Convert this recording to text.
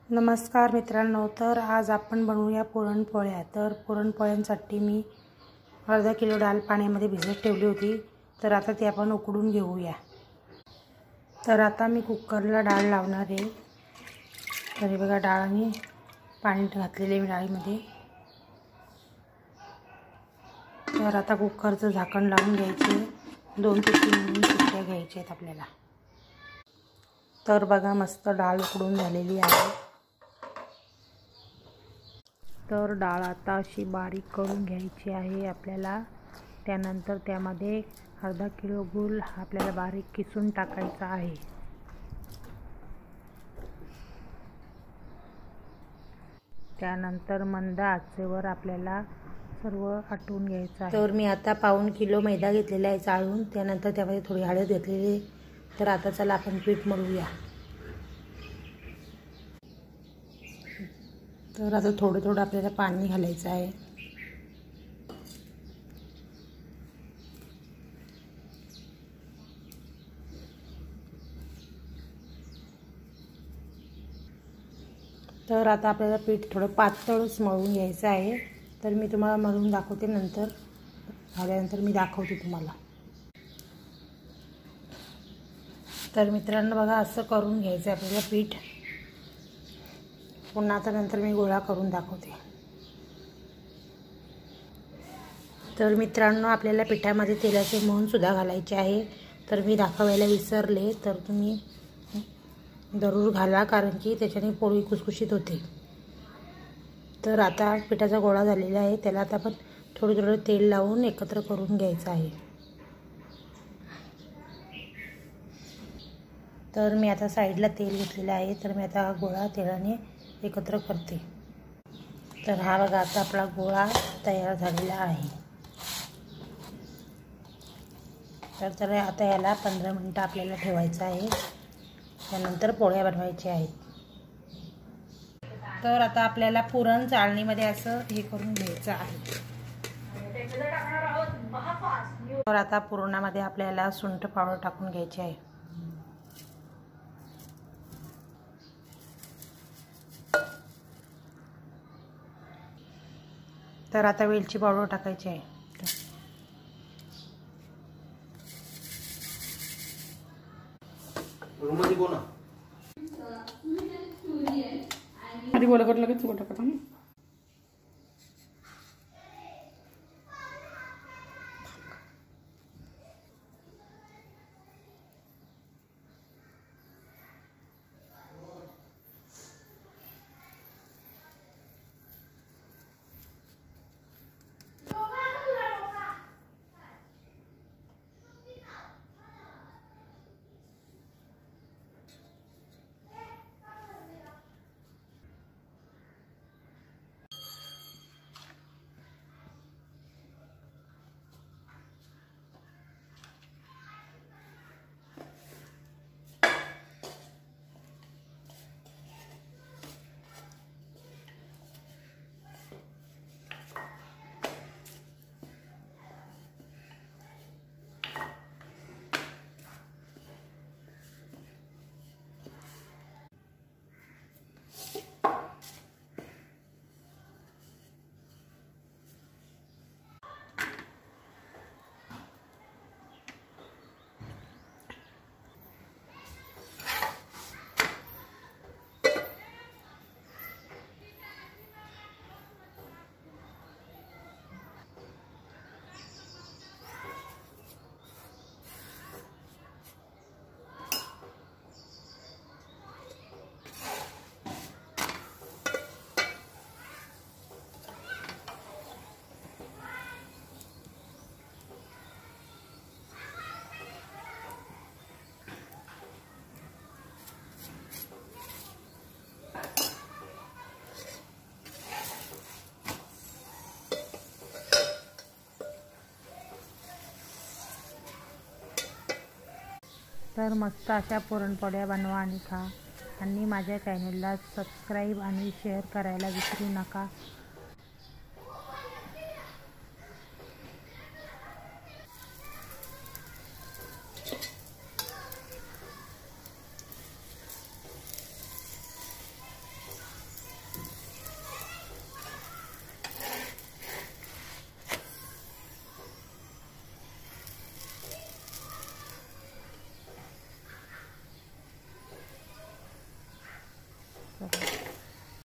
नमस्कार मित्रांनो, तर आज आपण बनवूया पुरणपोळ्या। तर पुरणपोळ्यांसाठी मी अर्धा किलो डाळ पाण्यामध्ये भिजत ठेवली होती। तर आता ती आपण उकडून घेऊया। तर आता मी कुकरला डाळ लावणार आहे। तर हे बघा, डाळ मी पाणी घातलेले डाळीमध्ये। तर आता कुकरचं झाकण लावून घ्यायचे, 2 ते 3 शिट्ट्या घ्यायच्या आहेत आपल्याला। तर बघा, मस्त डाळ उकडून झालेली आहे। तर डाळ आता अशी बारीक करून घ्यायची आहे आपल्याला। त्यानंतर त्यामध्ये अर्धा किलो गूळ आपल्याला बारीक किसून टाकायचा आहे। त्यानंतर मंद आचेवर आपल्याला सर्व आटवून घ्यायचं आहे। तर मी आता पाऊण किलो मैदा घेतलेला आहे चाळून। त्यानंतर त्यामध्ये थोडी हळद घेतलेली। तर आता चला आपण पीठ मळूया। तर आता थोडं थोडं आपल्याला पाणी घालायचं आहे। तर आता आपल्याला पीठ थोडं पातळच मळून घ्यायचं आहे। तर मी तुम्हाला मळून दाखवते, नंतर झाल्यानंतर मी दाखवते तुम्हाला। तर मित्रांनो बघा, असं करून घ्यायचं आहे आपल्याला पीठ। पुन्हा आता नंतर मी गोळा करून दाखवते। तर मित्रांनो, आपल्याला पिठामध्ये तेलाचे मोहन सुद्धा घालायचे आहे। तर मी दाखवायला विसरले, तर तुम्ही जरूर घाला, कारण की त्याच्याने पोळी खुसखुशीत होते। तर आता पिठाचा गोळा झालेला आहे, त्याला आता आपण थोडं थोडं तेल लावून एकत्र करून घ्यायचं आहे। तर मी आता साईडला तेल घेतलेलं आहे। तर मी आता गोळा तेलाने एकत्र करते। तर हा बघा, आता आपला गोळा तयार झालेला आहे। तर आता याला 15 मिनिटं आपल्याला ठेवायचं आहे। त्यानंतर पोळ्या बनवायच्या आहेत। तर आता आपल्याला पुरण चाळणीमध्ये असं हे करून घ्यायचं आहे। तर आता पुरणामध्ये आपल्याला सुंठ पावडर टाकून घ्यायची आहे। तर आता वेलची पावडर टाकायची आहे। आधी बोला कर, लगेच गोटा टाका। तर मस्त अशा पुरणपोळ्या बनवा आणि खा। आणि माझ्या चॅनलला सबस्क्राईब आणि शेअर करायला विसरू नका।